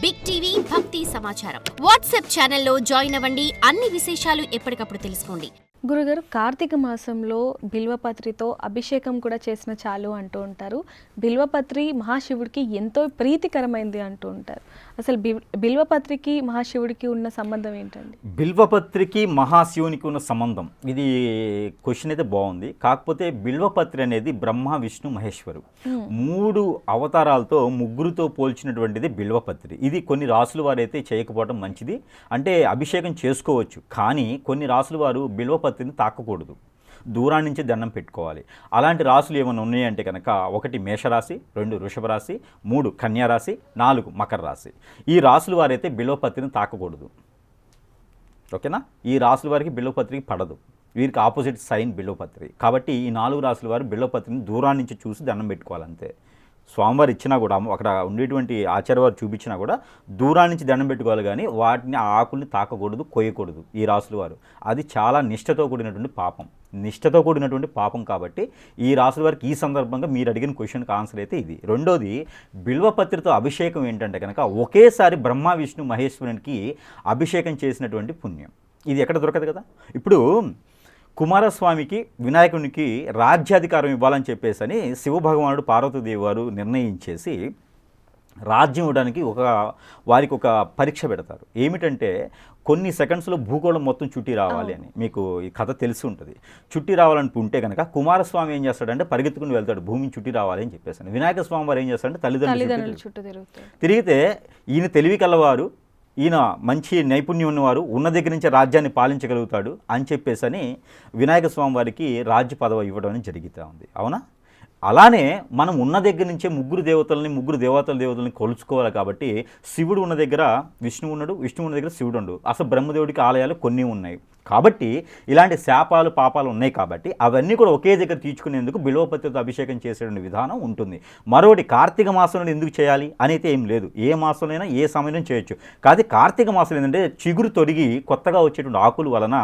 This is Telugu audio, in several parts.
బిగ్ టీవీ భక్తి సమాచారం వాట్సాప్ ఛానల్లో జాయిన్ అవ్వండి. అన్ని విశేషాలు ఎప్పటికప్పుడు తెలుసుకోండి. గురుగారు, కార్తీక మాసంలో బిల్వపత్రితో అభిషేకం కూడా చేసిన చాలు అంటూ ఉంటారు. బిల్వపత్రి మహాశివుడికి ఎంతో ప్రీతికరమైంది అంటూ ఉంటారు. అసలు బిల్వపత్రికి మహాశివుడికి ఉన్న సంబంధం ఏంటండి? బిల్వపత్రికి మహాశివునికి ఉన్న సంబంధం, ఇది క్వశ్చన్ అయితే బాగుంది. కాకపోతే బిల్వపత్రి అనేది బ్రహ్మ విష్ణు మహేశ్వరు మూడు అవతారాలతో ముగ్గురుతో పోల్చినటువంటిది బిల్వపత్రి. ఇది కొన్ని రాసుల వారు అయితే చేయకపోవడం మంచిది. అంటే అభిషేకం చేసుకోవచ్చు, కానీ కొన్ని రాసుల వారు బిల్వపత్రిని తాకకూడదు, దూరం నుంచి దండం పెట్టుకోవాలి. అలాంటి రాసులు ఏమైనా ఉన్నాయంటే కనుక 1 మేషరాశి, 2 వృషభ రాశి, 3 కన్యారాశి, 4 మకర రాశి. ఈ రాసుల వారైతే బిల్వపత్రిని తాకకూడదు. ఓకేనా? ఈ రాసుల వారికి బిల్వపత్రికి పడదు. వీరికి ఆపోజిట్ సైన్ బిల్వపత్రి. కాబట్టి ఈ 4 రాసుల వారు బిల్వపత్రిని దూరం నుంచి చూసి దండం పెట్టుకోవాలంతే. స్వామివారు ఇచ్చినా కూడా, అక్కడ ఉండేటువంటి ఆచార్యవారు చూపించినా కూడా దూరం నుంచి దండం పెట్టుకోవాలి, కానీ వాటిని ఆకుల్ని తాకకూడదు, కొయ్యకూడదు ఈ రాసుల వారు. అది చాలా నిష్ఠతో కూడినటువంటి పాపం, నిష్ఠతో కూడినటువంటి పాపం. కాబట్టి ఈ రాసుల వారికి ఈ సందర్భంగా మీరు అడిగిన క్వశ్చన్కి ఆన్సర్ అయితే ఇది. రెండోది, బిల్వపత్రితో అభిషేకం ఏంటంటే కనుక ఒకేసారి బ్రహ్మ విష్ణు మహేశ్వరునికి అభిషేకం చేసినటువంటి పుణ్యం. ఇది ఎక్కడ దొరకదు కదా. ఇప్పుడు కుమారస్వామికి వినాయకునికి రాజ్యాధికారం ఇవ్వాలని చెప్పేసి శివభగవానుడు పార్వతీదేవి వారు నిర్ణయించేసి రాజ్యం ఇవ్వడానికి వారికి ఒక పరీక్ష పెడతారు. ఏమిటంటే కొన్ని సెకండ్స్లో భూగోళం మొత్తం చుట్టి రావాలి అని. మీకు ఈ కథ తెలిసి ఉంటుంది. చుట్టి రావాలనుకుంటే కనుక కుమారస్వామి ఏం చేస్తాడంటే పరిగెత్తుకుని వెళ్తాడు భూమిని చుట్టి రావాలి అని చెప్పేసి. వినాయక స్వామి వారు ఏం చేస్తాడంటే తల్లిదండ్రులు చుట్టూ తిరిగితే ఈయన తెలివి కలవారు, ఈయన మంచి నైపుణ్యం ఉన్నవారు, ఉన్న దగ్గర నుంచి రాజ్యాన్ని పాలించగలుగుతాడు అని చెప్పేసి వినాయక స్వామి వారికి రాజ్య పదవి ఇవ్వడం అనేది జరుగుతూ ఉంది. అవునా? అలానే మనం ఉన్న దగ్గర నుంచే ముగ్గురు దేవతలని కొలుచుకోవాలి. కాబట్టి శివుడు ఉన్న దగ్గర విష్ణువు ఉన్నాడు, విష్ణువు ఉన్న దగ్గర శివుడు ఉన్నాడు. అసలు బ్రహ్మదేవుడికి ఆలయాలు కొన్ని ఉన్నాయి. కాబట్టి ఇలాంటి శాపాలు పాపాలు ఉన్నాయి. కాబట్టి అవన్నీ కూడా ఒకే దగ్గర తీర్చుకునేందుకు బిల్వపత్రితో అభిషేకం చేసే విధానం ఉంటుంది. మరొకటి, కార్తీక మాసంలో ఎందుకు చేయాలి అనేది ఏం లేదు. ఏ మాసంలోనైనా ఏ సమయంలో చేయొచ్చు. కానీ కార్తీక మాసం ఏంటంటే చిగురు తొడిగి కొత్తగా వచ్చేటువంటి ఆకుల వలన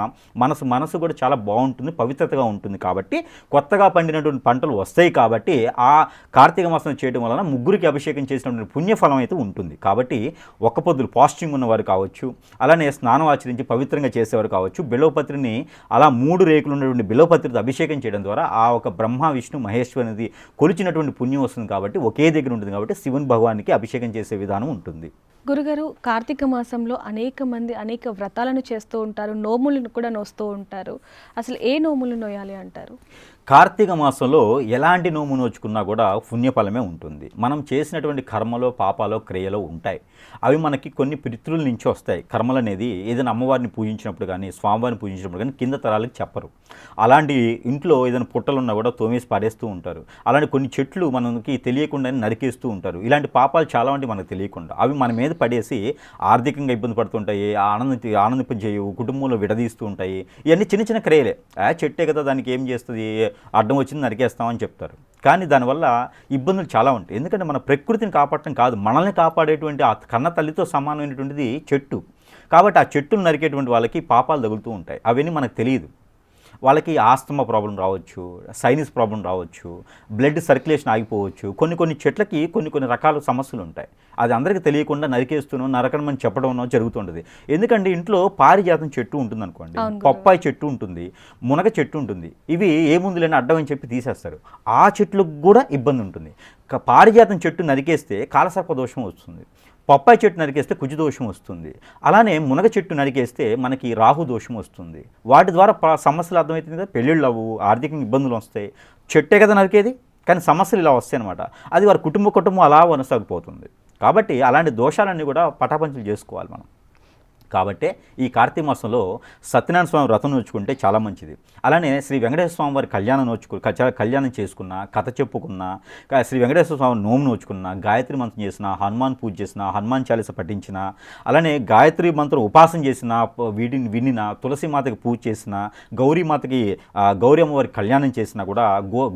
మనసు కూడా చాలా బాగుంటుంది, పవిత్రతగా ఉంటుంది. కాబట్టి కొత్తగా పండినటువంటి పంటలు వస్తాయి. కాబట్టి ఆ కార్తీక మాసం చేయడం వలన ముగ్గురికి అభిషేకం చేసినటువంటి పుణ్యఫలం అయితే ఉంటుంది. కాబట్టి ఒక్క పొద్దులు పాస్టింగ్ ఉన్నవారు కావచ్చు, అలానే స్నానం ఆచరించి పవిత్రంగా చేసేవారు కావచ్చు, బిల్వపత్రిని అలా 3 రేకులు ఉన్నటువంటి బిల్వపత్రితో అభిషేకం చేయడం ద్వారా ఆ ఒక బ్రహ్మ విష్ణు మహేశ్వరునిది కొలిచినటువంటి పుణ్యం వస్తుంది. కాబట్టి ఒకే దగ్గర ఉంటుంది. కాబట్టి శివుని భగవానికి అభిషేకం చేసే విధానం ఉంటుంది. గురుగారు, కార్తీక మాసంలో అనేక మంది అనేక వ్రతాలను చేస్తూ ఉంటారు, నోములను కూడా నోస్తూ ఉంటారు. అసలు ఏ నోములు నోయాలి అంటారు? కార్తీక మాసంలో ఎలాంటి నోము నోచుకున్నా కూడా పుణ్యఫలమే ఉంటుంది. మనం చేసినటువంటి కర్మలో పాపాలో క్రియలో ఉంటాయి. అవి మనకి కొన్ని పితృల నుంచి వస్తాయి. కర్మలు అనేది ఏదైనా అమ్మవారిని పూజించినప్పుడు కానీ స్వామివారిని పూజించినప్పుడు కానీ కింద తరాలకు చెప్పరు. అలాంటి ఇంట్లో ఏదైనా పుట్టలు ఉన్నా కూడా తోమేసి పడేస్తూ ఉంటారు. అలాంటి కొన్ని చెట్లు మనకి తెలియకుండానే నరికేస్తూ ఉంటారు. ఇలాంటి పాపాలు చాలా అంటే మనకు తెలియకుండా అవి మన మీద పడేసి ఆర్థికంగా ఇబ్బంది పడుతుంటాయి, ఆనందింపజేయవు, కుటుంబంలో విడదీస్తూ ఉంటాయి. ఇవన్నీ చిన్న చిన్న క్రియలే. చెట్టే కదా, దానికి ఏం చేస్తుంది, అడ్డం వచ్చింది నరికేస్తామని చెప్తారు. కానీ దానివల్ల ఇబ్బందులు చాలా ఉంటాయి. ఎందుకంటే మన ప్రకృతిని కాపాడటం కాదు, మనల్ని కాపాడేటువంటి ఆ కన్న తల్లితో సమానమైనటువంటిది చెట్టు. కాబట్టి ఆ చెట్టును నరికేటువంటి వాళ్ళకి పాపాలు తగులుతూ ఉంటాయి. అవన్నీ మనకు తెలియదు. వాళ్ళకి ఆస్తమా ప్రాబ్లం రావచ్చు, సైనస్ ప్రాబ్లం రావచ్చు, బ్లడ్ సర్క్యులేషన్ ఆగిపోవచ్చు. కొన్ని చెట్లకి కొన్ని రకాల సమస్యలు ఉంటాయి. అది అందరికీ తెలియకుండా నరికేస్తూనో నరకమని చెప్పడం జరుగుతుంటుంది. ఎందుకంటే ఇంట్లో పారిజాతం చెట్టు ఉంటుంది అనుకోండి, పప్పాయి చెట్టు ఉంటుంది, మునగ చెట్టు ఉంటుంది. ఇవి ఏ ముందు లేని అడ్డం అని చెప్పి తీసేస్తారు. ఆ చెట్లకు కూడా ఇబ్బంది ఉంటుంది. పారిజాతం చెట్టు నరికేస్తే కాలసర్ప దోషం వస్తుంది, పప్పాయి చెట్టు నరికేస్తే కుజు దోషం వస్తుంది, అలానే మునగ చెట్టు నరికేస్తే మనకి రాహు దోషం వస్తుంది. వాటి ద్వారా సమస్యలు అర్థమవుతుంది కదా, పెళ్ళిళ్ళు అవ్వు, ఆర్థికంగా ఇబ్బందులు వస్తాయి. చెట్టే కదా నరికేది, కానీ సమస్యలు ఇలా వస్తాయి అనమాట. అది వారి కుటుంబం అలా కొనసాగిపోతుంది. కాబట్టి అలాంటి దోషాలన్నీ కూడా పటాపంచలు చేసుకోవాలి మనం. కాబట్టి ఈ కార్తీక మాసంలో సత్యనారాయణ స్వామి వ్రతం నోచుకుంటే చాలా మంచిది. అలానే శ్రీ వెంకటేశ్వర స్వామి వారి కళ్యాణం చేసుకున్న, కథ చెప్పుకున్న, శ్రీ వెంకటేశ్వర స్వామి నోము నోచుకున్న, గాయత్రి మంత్రం చేసిన, హనుమాన్ పూజ చేసిన, హనుమాన్ చాలీస పఠించిన, అలానే గాయత్రి మంత్రం ఉపాసన చేసిన, వినిన, తులసిమాతకి పూజ చేసిన, గౌరీ అమ్మవారి కళ్యాణం చేసినా కూడా,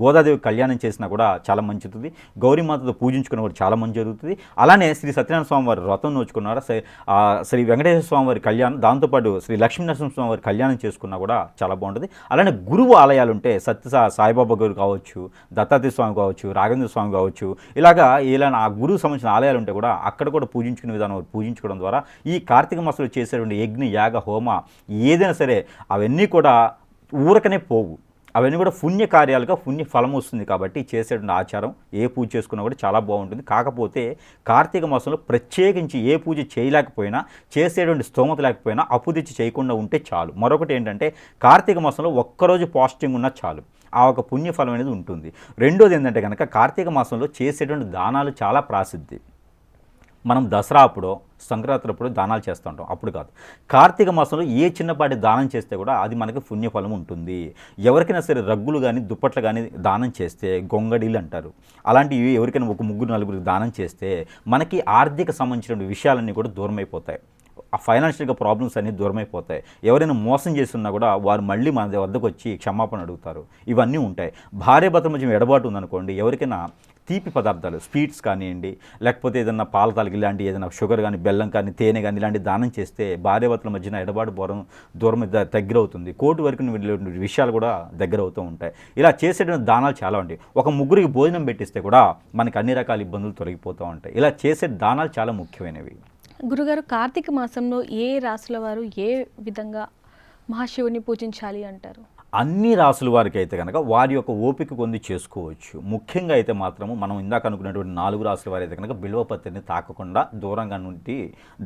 గోదాదేవి కళ్యాణం చేసినా కూడా చాలా మంచిది. గౌరీమాతతో పూజించుకున్న వారు చాలా మంచి జరుగుతుంది. అలానే శ్రీ సత్యనారాయణ స్వామి వారి వ్రతం నోచుకున్నారు, శ్రీ వెంకటేశ్వర స్వామి వారి కళ్యాణం, దాంతోపాటు శ్రీ లక్ష్మీనరసింహస్వామి వారి కళ్యాణం చేసుకున్నా కూడా చాలా బాగుంటుంది. అలానే గురువు ఆలయాలు ఉంటే సాయిబాబా గారు కావచ్చు, దత్తాత్రేయ స్వామి కావచ్చు, రాఘవేంద్ర స్వామి కావచ్చు, ఇలాగా ఆ గురువు సంబంధించిన ఆలయాలు ఉంటే కూడా అక్కడ కూడా పూజించుకునే విధానం పూజించుకోవడం ద్వారా ఈ కార్తీక మాసంలో చేసేటువంటి యజ్ఞ యాగ హోమ ఏదైనా సరే అవన్నీ కూడా ఊరకనే పోవు, అవన్నీ కూడా పుణ్య కార్యాలుగా పుణ్య ఫలం వస్తుంది. కాబట్టి చేసేటువంటి ఆచారం ఏ పూజ చేసుకున్నా కూడా చాలా బాగుంటుంది. కాకపోతే కార్తీక మాసంలో ప్రత్యేకించి ఏ పూజ చేయలేకపోయినా, చేసేటువంటి స్తోమత లేకపోయినా అప్పు తెచ్చి చేయకుండా ఉంటే చాలు. మరొకటి ఏంటంటే కార్తీక మాసంలో ఒక్కరోజు పాజిటివ్ ఉన్నా చాలు, ఆ ఒక పుణ్యఫలం అనేది ఉంటుంది. రెండోది ఏంటంటే కనుక కార్తీక మాసంలో చేసేటువంటి దానాలు చాలా ప్రాసిద్ధి. మనం దసరా అప్పుడో సంక్రాంతి అప్పుడు దానాలు చేస్తూ ఉంటాం, అప్పుడు కాదు. కార్తీక మాసంలో ఏ చిన్నపాటి దానం చేస్తే కూడా అది మనకి పుణ్యఫలం ఉంటుంది. ఎవరికైనా సరే రగ్గులు కానీ దుప్పట్లు కానీ దానం చేస్తే, గొంగడీలు అంటారు, అలాంటివి ఎవరికైనా ఒక 3-4 దానం చేస్తే మనకి ఆర్థిక సంబంధించిన విషయాలన్నీ కూడా దూరం అయిపోతాయి. ఆ ఫైనాన్షియల్గా ప్రాబ్లమ్స్ అన్నీ దూరమైపోతాయి. ఎవరైనా మోసం చేస్తున్నా కూడా వారు మళ్ళీ మన వద్దకు వచ్చి క్షమాపణ అడుగుతారు. ఇవన్నీ ఉంటాయి. భార్యాభర్తల మధ్య ఎడబాటు ఉందనుకోండి, ఎవరికైనా తీపి పదార్థాలు, స్వీట్స్ కానివ్వండి, లేకపోతే ఏదైనా పాల తాలికి ఇలాంటి ఏదైనా షుగర్ కానీ, బెల్లం కానీ, తేనె కానీ ఇలాంటి దానం చేస్తే భార్యాభర్తల మధ్యన ఎడబాటు దూరం దగ్గరవుతుంది. కోర్టు వరకు విషయాలు కూడా దగ్గర అవుతూ ఉంటాయి. ఇలా చేసేటువంటి దానాలు చాలా ఉంటాయి. ఒక 3కి భోజనం పెట్టిస్తే కూడా మనకి అన్ని రకాల ఇబ్బందులు తొలగిపోతూ ఉంటాయి. ఇలా చేసే దానాలు చాలా ముఖ్యమైనవి. గురుగారు, కార్తీక మాసంలో ఏ రాశుల వారు ఏ విధంగా మహాశివుని పూజించాలి అంటారు? అన్ని రాసుల వారికి అయితే కనుక వారి యొక్క ఓపిక కొంది చేసుకోవచ్చు. ముఖ్యంగా అయితే మాత్రము మనం ఇందాక అనుకున్నటువంటి 4 రాసుల వారు అయితే కనుక బిల్వపత్రిని తాకకుండా దూరంగా నుండి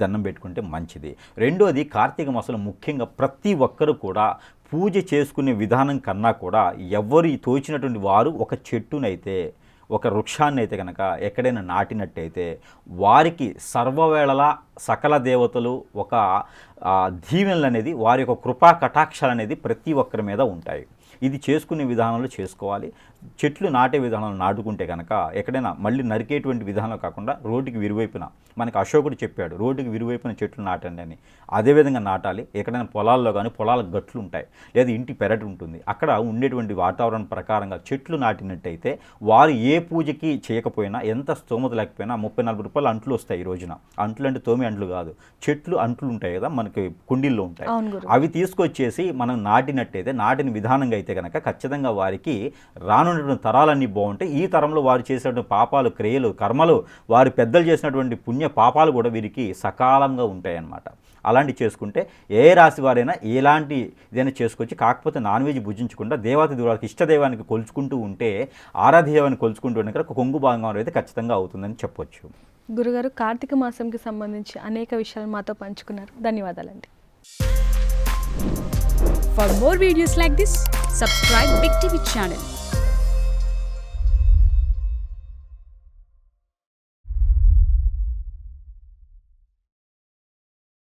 దండం పెట్టుకుంటే మంచిది. రెండోది, కార్తీక మాసంలో ముఖ్యంగా ప్రతి ఒక్కరు కూడా పూజ చేసుకునే విధానం కన్నా కూడా ఎవరు తోచినటువంటి వారు ఒక చెట్టునైతే, ఒక వృక్షాన్ని అయితే కనుక ఎక్కడైనా నాటినట్టయితే వారికి సర్వవేళలా సకల దేవతలు ఒక దీవెనలు అనేది, వారి యొక్క కృపా కటాక్షాలు అనేది ప్రతి ఒక్కరి మీద ఉంటాయి. ఇది చేసుకునే విధానంలో చేసుకోవాలి. చెట్లు నాటే విధానాలు నాటుకుంటే కనుక ఎక్కడైనా మళ్ళీ నరికేటువంటి విధానం కాకుండా రోడ్డుకి విరువైపున, మనకి అశోకుడు చెప్పాడు రోడ్డుకి విరువైపున చెట్లు నాటండి అని, అదేవిధంగా నాటాలి. ఎక్కడైనా పొలాల్లో కానీ పొలాల గట్లు ఉంటాయి, లేదా ఇంటి పెరటి ఉంటుంది, అక్కడ ఉండేటువంటి వాతావరణం ప్రకారంగా చెట్లు నాటినట్టయితే వారు ఏ పూజకి చేయకపోయినా, ఎంత స్తోమత లేకపోయినా 30-40 రూపాయలు అంట్లు వస్తాయి. ఈ రోజున అంట్లు అంటే తోమి అంట్లు కాదు, చెట్లు అంట్లు ఉంటాయి కదా మనకి కుండీల్లో ఉంటాయి, అవి తీసుకొచ్చేసి మనం నాటినట్టయితే, నాటిన విధానంగా అయితే కనుక ఖచ్చితంగా వారికి రానున్నటువంటి తరాలన్నీ బాగుంటాయి. ఈ తరంలో వారు చేసినటువంటి పాపాలు, క్రియలు, కర్మలు, వారి పెద్దలు చేసినటువంటి పుణ్య పాపాలు కూడా వీరికి సకాలంగా ఉంటాయి అన్నమాట. అలాంటి చేసుకుంటే ఏ రాశి వారైనా ఎలాంటి ఇదైనా చేసుకోవచ్చు. కాకపోతే నాన్ వెజ్ భుజించకుండా దేవాతి దేవుడికి ఇష్టదైవానికి కొలుచుకుంటూ ఉంటే, ఆరాధ్యదేవాన్ని కొలుచుకుంటూ ఉంటే కనుక కొంగు భాగం అయితే ఖచ్చితంగా అవుతుందని చెప్పొచ్చు. గురుగారు, కార్తీక మాసంకి సంబంధించి అనేక విషయాలు మాతో పంచుకున్నారు. ధన్యవాదాలండి. For more videos like this, subscribe Big TV channel.